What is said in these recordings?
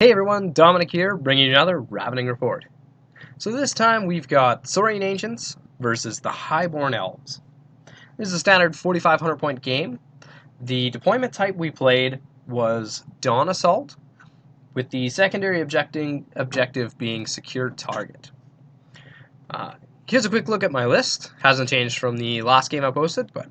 Hey everyone, Dominic here, bringing you another Ravening Report. So this time we've got Saurian Ancients versus the Highborn Elves. This is a standard 4,500 point game. The deployment type we played was Dawn Assault, with the secondary objective being Secure Target. Here's a quick look at my list. Hasn't changed from the last game I posted, but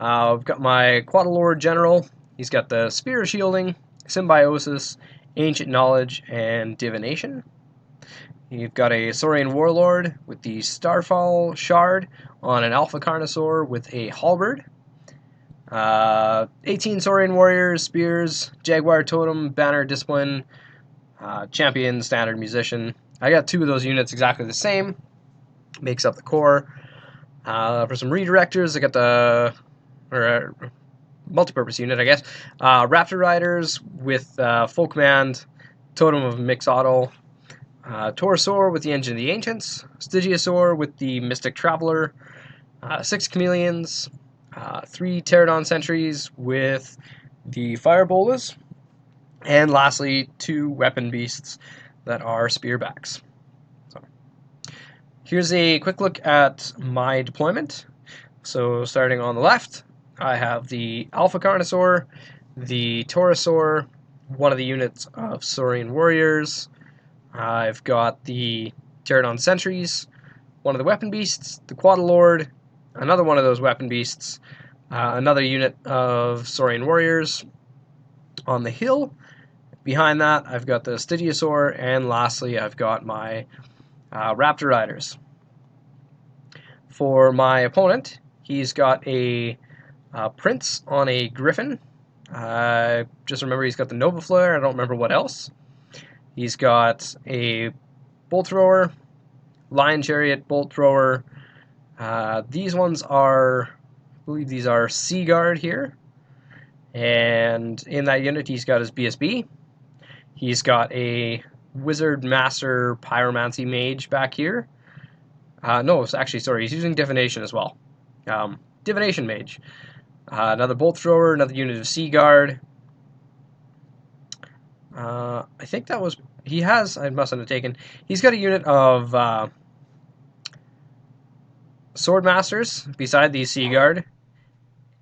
I've got my Quadalord General. He's got the Spear of Shielding, Symbiosis, Ancient Knowledge, and Divination. You've got a Saurian Warlord with the Starfall Shard on an Alpha Carnosaur with a Halberd. 18 Saurian Warriors, Spears, Jaguar Totem, Banner, Discipline, Champion, Standard, Musician. I got two of those units exactly the same. Makes up the core. For some redirectors, I got the multi-purpose unit, I guess. Raptor Riders with full command, Totem of Mixoddle, Torosaur with the Engine of the Ancients, Stygiosaur with the Mystic Traveler, 6 Chameleons, 3 Pterodon Sentries with the Fire Bolas, and lastly 2 Weapon Beasts that are Spearbacks. So, here's a quick look at my deployment. So starting on the left, I have the Alpha Carnosaur, the Torosaur, one of the units of Saurian Warriors. I've got the Pterodon Sentries, one of the Weapon Beasts, the Quadalord, another one of those Weapon Beasts, another unit of Saurian Warriors. On the hill, behind that, I've got the Stygiosaur, and lastly, I've got my Raptor Riders. For my opponent, he's got a Prince on a Griffin. Just remember he's got the Nova Flare. I don't remember what else. He's got a Bolt Thrower, Lion Chariot, Bolt Thrower. These ones are, I believe these are Sea Guard here. And in that unit he's got his BSB. He's got a Wizard Master Pyromancy Mage back here. No, actually, sorry, he's using Divination as well. Divination Mage. Another Bolt Thrower, another unit of Sea Guard. I think that was... He has... I mustn't have taken... He's got a unit of Sword Masters beside the Sea Guard.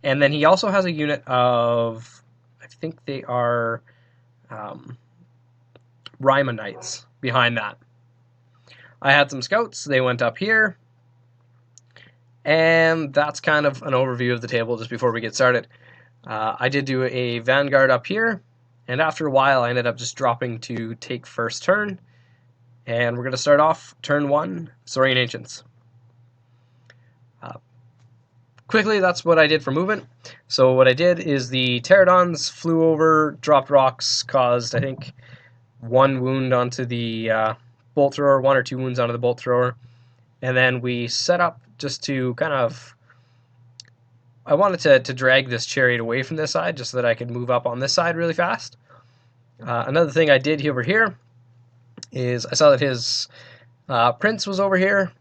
And then he also has a unit of... I think they are... Rima Knights behind that. I had some scouts. They went up here. And that's kind of an overview of the table just before we get started. I did do a Vanguard up here, and after a while I ended up just dropping to take first turn. And we're going to start off turn 1, Saurian Ancients. Quickly, that's what I did for movement. So what I did is the Pterodons flew over, dropped rocks, caused, I think, 1 wound onto the Bolt Thrower, 1 or 2 wounds onto the Bolt Thrower. And then we set up just to kind of... I wanted to drag this chariot away from this side just so that I could move up on this side really fast. Another thing I did over here is I saw that his Prince was over here.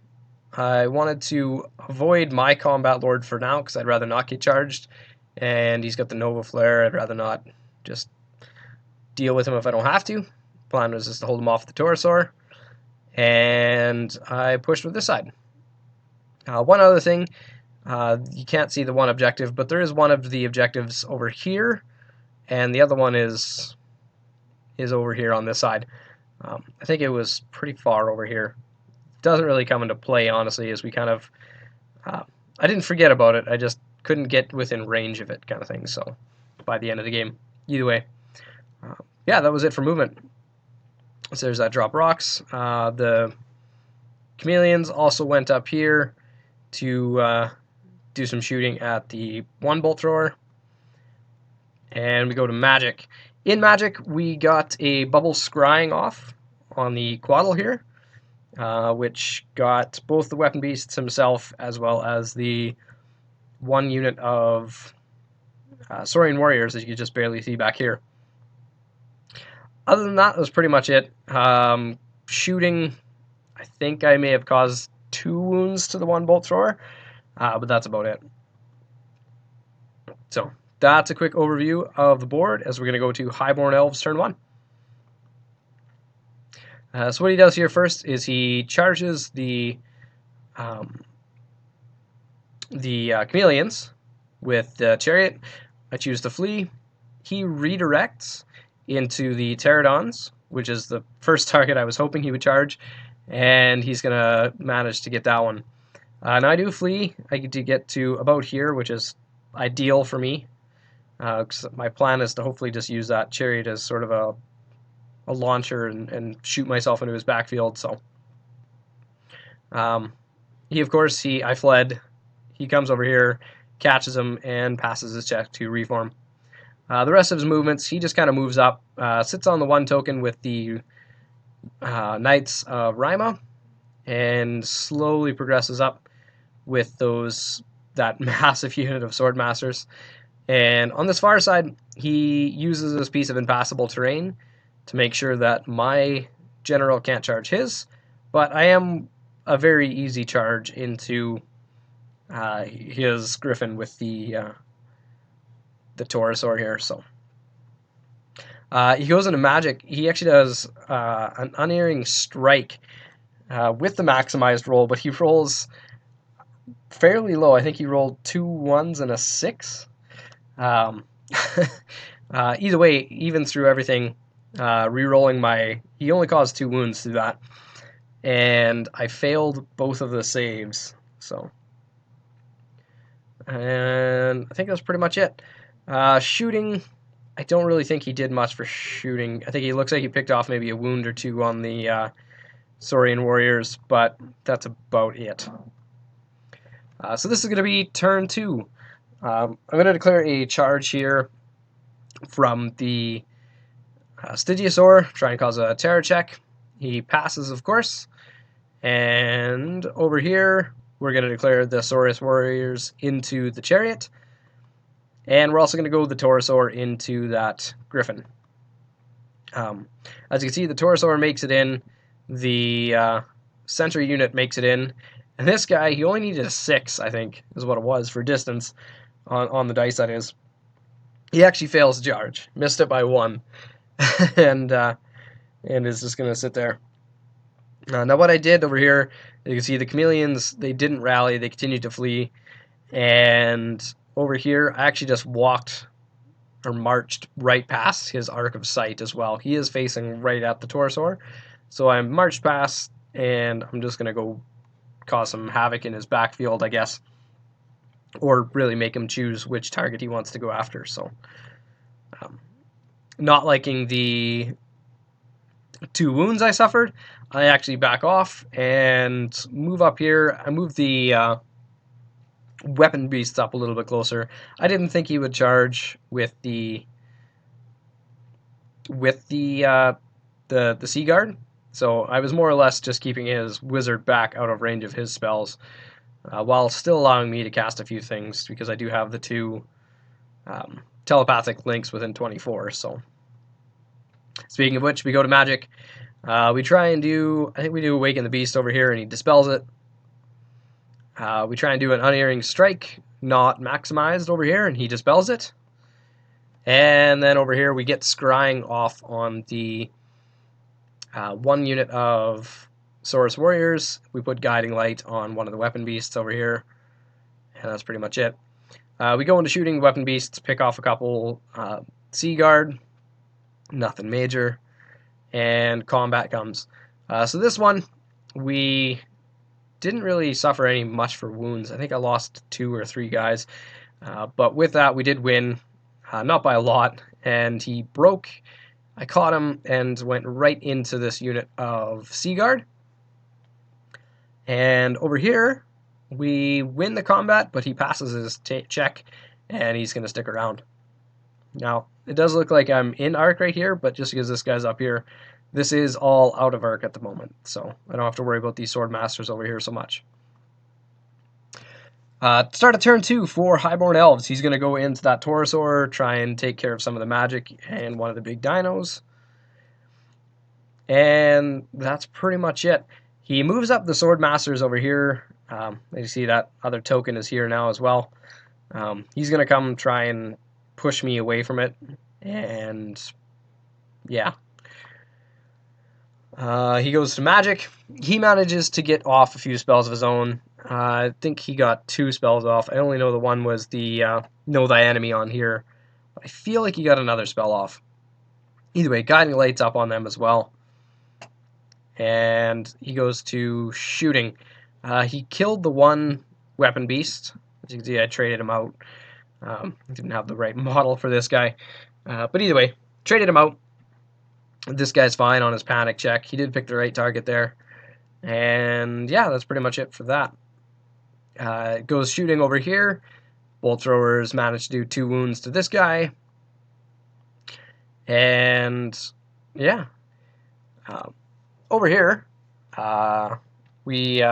I wanted to avoid my Combat Lord for now because I'd rather not get charged. And he's got the Nova Flare. I'd rather not just deal with him if I don't have to. Plan was just to hold him off the Torosaur. And I pushed with this side. One other thing, you can't see the one objective, but there is one of the objectives over here, and the other one is over here on this side. I think it was pretty far over here. Doesn't really come into play, honestly, as we kind of... I didn't forget about it, I just couldn't get within range of it, kind of thing, so by the end of the game. Either way. Yeah, that was it for movement. So there's that drop rocks. The Chameleons also went up here to do some shooting at the 1 Bolt Thrower. And we go to Magic. In Magic, we got a Bubble Scrying off on the Quaddle here, which got both the Weapon Beasts himself as well as the 1 unit of Saurian Warriors that you can just barely see back here. Other than that was pretty much it. Shooting, I think I may have caused 2 wounds to the 1 Bolt Thrower, but that's about it. So that's a quick overview of the board as we're going to go to Highborn Elves turn 1. So what he does here first is he charges um, the chameleons with the chariot. I choose to flee. He redirects into the pterodons, which is the first target I was hoping he would charge, and he's going to manage to get that one. Now I do flee. I get to get to about here, which is ideal for me. My plan is to hopefully just use that chariot as sort of a launcher and shoot myself into his backfield. So he, of course, I fled. He comes over here, catches him, and passes his check to reform. The rest of his movements, he just kind of moves up, sits on the one token with the Knights of Rima, and slowly progresses up with that massive unit of Swordmasters. And on this far side, he uses this piece of impassable terrain to make sure that my general can't charge his, but I am a very easy charge into his griffin with the Taurosaur here. So he goes into magic. He actually does an unerring strike with the maximized roll, but he rolls fairly low. I think he rolled 2 1s and a 6. Either way, even through everything, re-rolling he only caused 2 wounds through that, and I failed both of the saves. So, and I think that's pretty much it. Shooting, I don't really think he did much for shooting. I think he looks like he picked off maybe a wound or 2 on the Saurian warriors, but that's about it. So this is going to be turn 2. I'm going to declare a charge here from the Stygiosaur, try and cause a terror check. He passes, of course. And over here, we're going to declare the Saurian warriors into the chariot. And we're also going to go the Taurosaur into that griffin. As you can see, the Taurosaur makes it in. The sentry unit makes it in. And this guy, he only needed a 6, I think, is what it was for distance on the dice, that is. He actually fails to charge. Missed it by 1. and is just going to sit there. Now what I did over here, you can see the chameleons, they didn't rally. They continued to flee. And over here, I actually just walked or marched right past his arc of sight as well. He is facing right at the Taurosaur. So I marched past, and I'm just going to go cause some havoc in his backfield, I guess. Or really make him choose which target he wants to go after. So, not liking the 2 wounds I suffered, I actually back off and move up here. I move the weapon beasts up a little bit closer. I didn't think he would charge with the Sea Guard, so I was more or less just keeping his wizard back out of range of his spells, while still allowing me to cast a few things, because I do have the 2 telepathic links within 24. So, speaking of which, we go to magic. We try and do, I think we do Awaken the Beast over here, and he dispels it. We try and do an unerring strike, not maximized over here, and he dispels it. And then over here, we get scrying off on the 1 unit of Saurus Warriors. We put Guiding Light on one of the Weapon Beasts over here, and that's pretty much it. We go into shooting Weapon Beasts, pick off a couple Sea Guard, nothing major, and combat comes. So this one, we didn't really suffer any much for wounds. I think I lost 2 or 3 guys, but with that, we did win, not by a lot, and he broke. I caught him and went right into this unit of Sea Guard. And over here, we win the combat, but he passes his check, and he's going to stick around. Now, it does look like I'm in arc right here, but just because this guy's up here, this is all out of arc at the moment, so I don't have to worry about these sword masters over here so much. Start of turn 2 for Highborn Elves. He's going to go into that Taurosaur, try and take care of some of the magic and one of the big dinos. And that's pretty much it. He moves up the sword masters over here. As you see, that other token is here now as well. He's going to come try and push me away from it. And yeah. He goes to magic. He manages to get off a few spells of his own. I think he got 2 spells off. I only know the one was the Know Thy Enemy on here. I feel like he got another spell off. Either way, Guiding Light's up on them as well. And he goes to shooting. He killed the one weapon beast. As you can see, I traded him out. Didn't have the right model for this guy. But either way, traded him out. This guy's fine on his panic check. He did pick the right target there. And yeah, that's pretty much it for that. It goes shooting over here. Bolt throwers managed to do 2 wounds to this guy. And yeah. Over here, we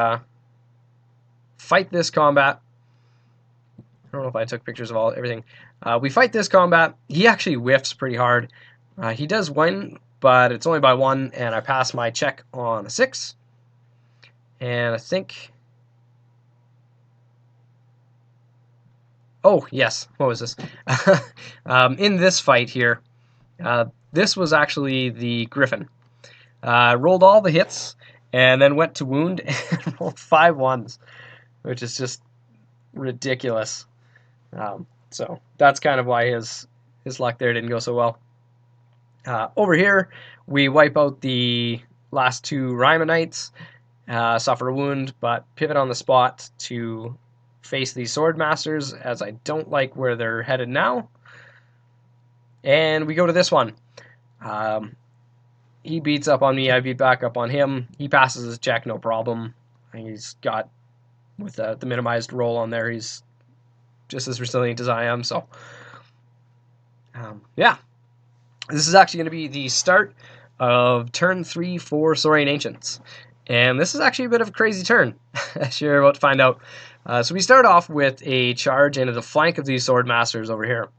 fight this combat. I don't know if I took pictures of everything. We fight this combat. He actually whiffs pretty hard. He does win, but it's only by 1, and I pass my check on a 6. And I think... Oh, yes. What was this? In this fight here, this was actually the Griffin. Rolled all the hits, and then went to wound and rolled 5 1s, which is just ridiculous. So that's kind of why his luck there didn't go so well. Over here, we wipe out the last 2 Rymanites, suffer a wound, but pivot on the spot to face these Sword Masters, as I don't like where they're headed now. And we go to this one. He beats up on me, I beat back up on him. He passes his check, no problem. He's got, with the minimized roll on there, he's just as resilient as I am, so... yeah. This is actually going to be the start of turn 3 for Saurian Ancients. And this is actually a bit of a crazy turn, as you're about to find out. So we start off with a charge into the flank of these Sword Masters over here.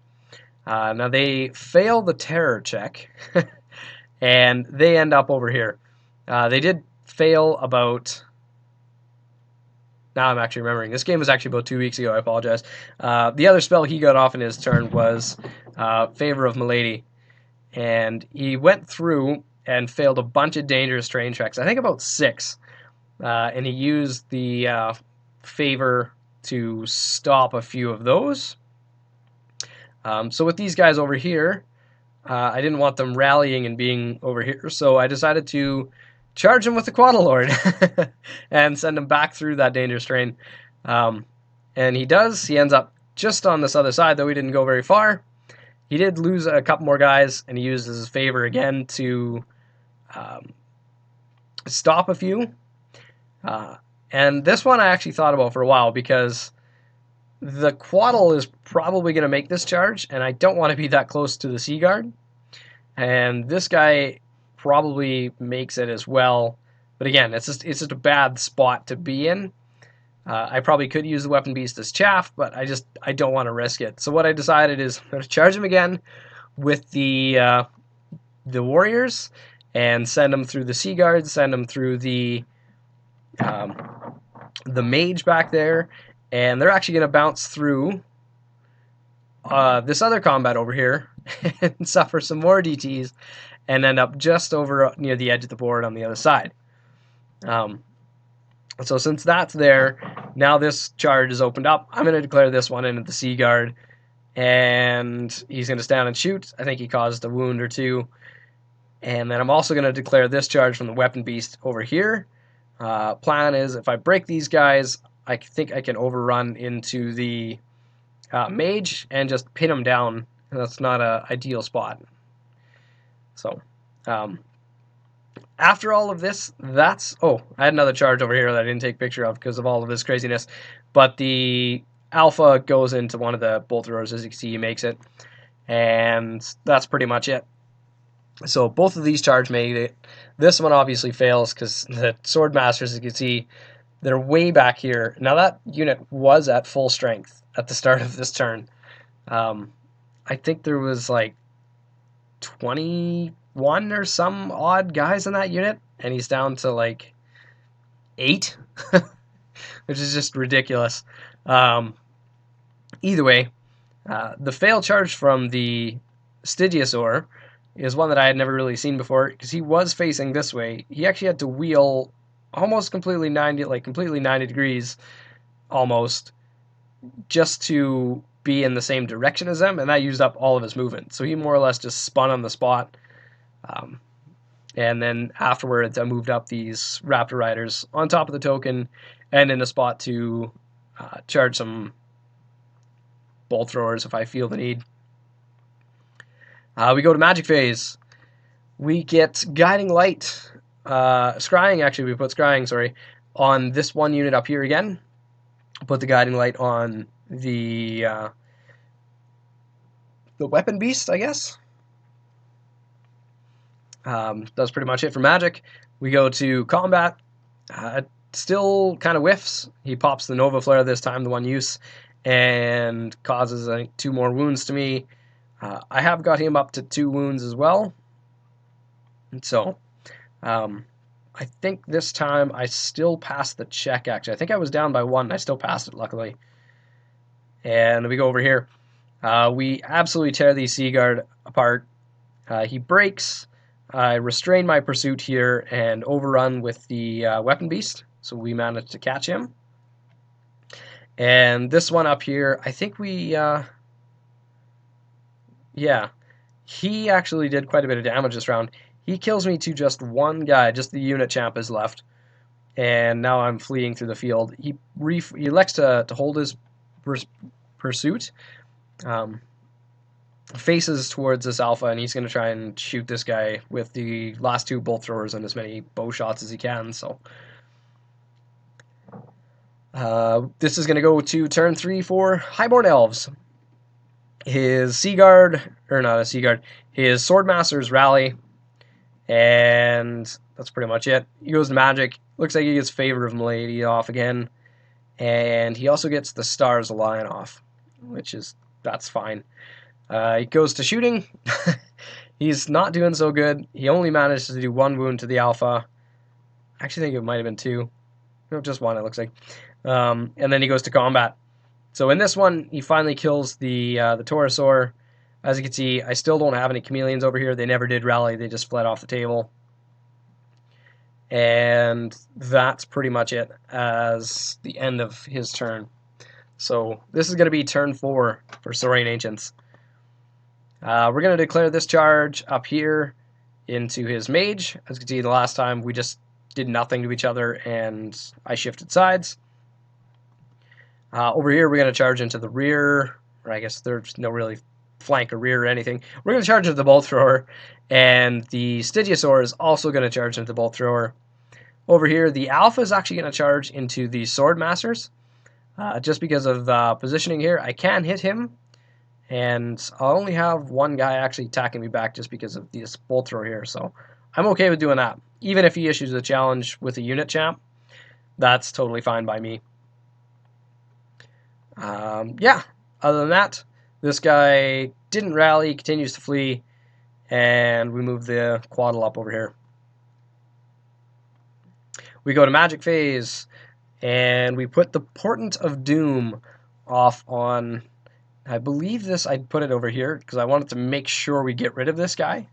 Now they fail the terror check, and they end up over here. They did fail about... Now I'm actually remembering. This game was actually about 2 weeks ago, I apologize. The other spell he got off in his turn was Favor of Milady. And he went through and failed a bunch of dangerous terrain checks, I think about 6. And he used the Favor to stop a few of those. So with these guys over here, I didn't want them rallying and being over here, so I decided to charge him with the Quaddlelord and send him back through that dangerous terrain. And he does. He ends up just on this other side, though he didn't go very far. He did lose a couple more guys, and he used his Favor again to stop a few. And this one I actually thought about for a while, because the Quaddle is probably going to make this charge, and I don't want to be that close to the Sea Guard. And this guy probably makes it as well. But again, it's just a bad spot to be in. I probably could use the Weapon Beast as chaff, but I don't want to risk it. So what I decided is I'm going to charge him again with the warriors and send him through the Sea Guards, send him through the mage back there, and they're actually going to bounce through this other combat over here and suffer some more DTs and end up just over near the edge of the board on the other side. So since that's there, now this charge is opened up. I'm going to declare this one into the Sea Guard, and he's going to stand and shoot. I think he caused a wound or 2. And then I'm also going to declare this charge from the Weapon Beast over here. Plan is, if I break these guys, I think I can overrun into the mage and just pin him down. That's not an ideal spot. So, after all of this, that's... Oh, I had another charge over here that I didn't take a picture of because of all of this craziness. But the alpha goes into one of the bolt throwers. As you can see, he makes it. And that's pretty much it. So both of these charge made it. This one obviously fails because the Sword Masters, as you can see, they're way back here. Now that unit was at full strength at the start of this turn. I think there was like 21 or some odd guys in that unit, and he's down to like 8, which is just ridiculous. Either way, the fail charge from the Stygiosaur is one that I had never really seen before, because he was facing this way. He actually had to wheel almost completely 90 degrees, almost, just to be in the same direction as them, and that used up all of his movement. So he more or less just spun on the spot. And then afterwards, I moved up these Raptor Riders on top of the token and in a spot to charge some bolt throwers if I feel the need. We go to Magic Phase. We get Guiding Light. Scrying, actually, we put Scrying, sorry, on this one unit up here again. Put the Guiding Light on the Weapon Beast, I guess. That's pretty much it for Magic. We go to Combat. Still kind of whiffs. He pops the Nova Flare this time, the one use, and causes, I think, 2 more wounds to me. I have got him up to 2 wounds as well. And so, I think this time I still passed the check, actually. I think I was down by 1, and I still passed it, luckily. And we go over here. We absolutely tear the Seaguard apart. He breaks. I restrain my pursuit here and overrun with the Weapon Beast. So we managed to catch him. And this one up here, I think we... yeah. He actually did quite a bit of damage this round. He kills me to just 1 guy. Just the unit champ is left. And now I'm fleeing through the field. He elects to hold his pursuit. Faces towards this alpha, and he's going to try and shoot this guy with the last 2 bolt throwers and as many bow shots as he can. So this is going to go to turn 3 for Highborn Elves. His Seaguard, or not a Seaguard, his Swordmasters rally, and that's pretty much it. He goes to Magic. Looks like he gets Favor of Milady off again, and he also gets the Stars Align off, that's fine. He goes to shooting. He's not doing so good. He only managed to do 1 wound to the alpha. I actually think it might have been 2. No, just 1, it looks like. And then he goes to combat. So in this one, he finally kills the Taurosaur. As you can see, I still don't have any chameleons over here. They never did rally. They just fled off the table. And that's pretty much it as the end of his turn. So this is going to be turn 4 for Saurian Ancients. We're going to declare this charge up here into his mage. As you can see, the last time we just did nothing to each other and I shifted sides. Over here, we're going to charge into the rear, or I guess there's no really flank or rear or anything. We're going to charge into the bolt thrower, and the Stygiosaur is also going to charge into the bolt thrower. Over here, the alpha is actually going to charge into the Swordmasters. Just because of positioning here, I can hit him, and I'll only have 1 guy actually attacking me back just because of this bolt thrower here, so I'm okay with doing that. Even if he issues a challenge with a unit champ, that's totally fine by me. Yeah, other than that, this guy didn't rally, continues to flee, and we move the Quaddle up over here. We go to Magic Phase, and we put the Portent of Doom off on, I believe this, I put it over here, because I wanted to make sure we get rid of this guy.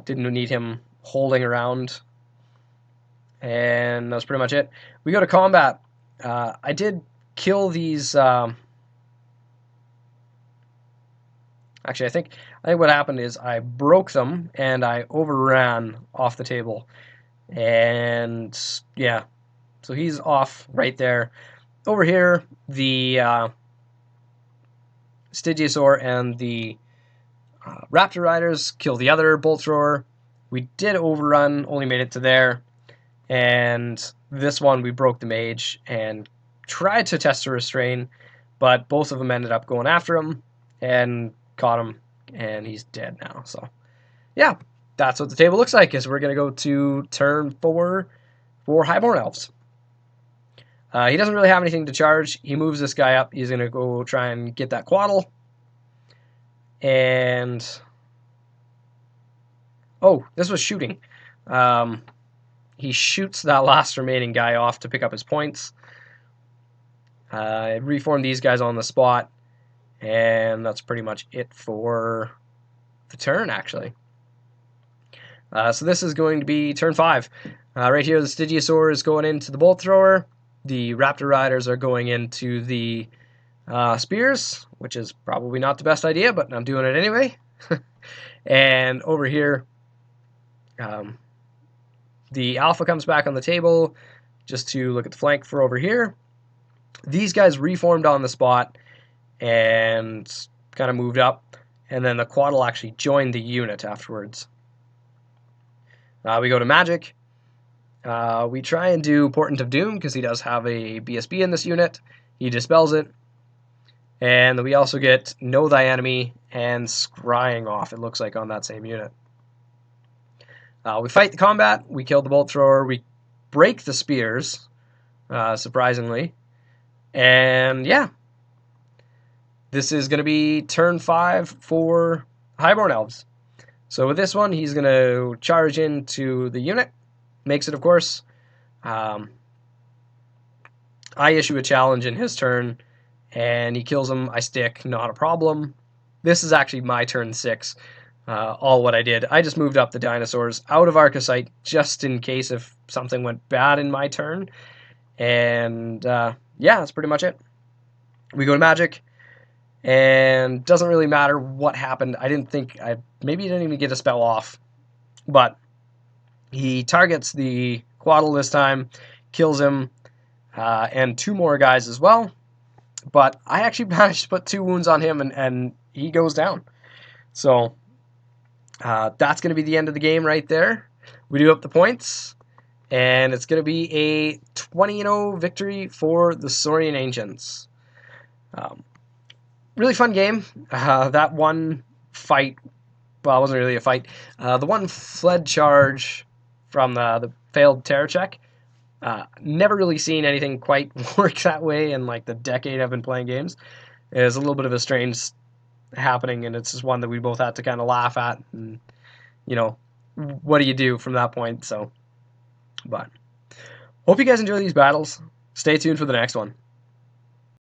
Didn't need him holding around, and that's pretty much it. We go to combat. I did kill these... Actually, I think what happened is I broke them and I overran off the table. And yeah, so he's off right there. Over here, the Stygiosaur and the Raptor Riders kill the other bolt thrower. We did overrun, only made it to there. And this one, we broke the mage and tried to test to restrain, but both of them ended up going after him and caught him, and he's dead now. So yeah, that's what the table looks like. Is we're going to go to turn 4 for Highborn Elves. He doesn't really have anything to charge. He moves this guy up. He's going to go try and get that Quaddle. And oh, this was shooting. He shoots that last remaining guy off to pick up his points. Reform these guys on the spot, and that's pretty much it for the turn, actually. So this is going to be turn 5. Right here, the Stygiosaur is going into the Bolt Thrower. The Raptor Riders are going into the Spears, which is probably not the best idea, but I'm doing it anyway. And over here, the Alpha comes back on the table just to look at the flank for over here. These guys reformed on the spot and kind of moved up, and then the Quad will actually join the unit afterwards. We go to Magic. We try and do Portent of Doom because he does have a BSB in this unit. He dispels it. And we also get Know Thy Enemy and Scrying off, it looks like, on that same unit. We fight the combat. We kill the Bolt Thrower. We break the Spears, surprisingly. And yeah, this is going to be turn 5 for Highborn Elves. So with this one, he's going to charge into the unit. Makes it, of course. I issue a challenge in his turn, and he kills him. I stick, not a problem. This is actually my turn 6. All what I did. I just moved up the dinosaurs out of Arcosite just in case if something went bad in my turn. And yeah, that's pretty much it. We go to Magic, and doesn't really matter what happened. I didn't think maybe he didn't even get a spell off, but he targets the Quaddle this time, kills him, and 2 more guys as well. But I actually managed to put 2 wounds on him, and he goes down. So that's going to be the end of the game right there. We do up the points, and it's going to be a 20-0 victory for the Saurian Ancients. Really fun game. That one fight, well, it wasn't really a fight. The one fled charge from the failed terror check. Never really seen anything quite work that way in like the decade I've been playing games. It was a little bit of a strange happening, and it's just one that we both had to kind of laugh at. And what do you do from that point? So, but hope you guys enjoy these battles. Stay tuned for the next one.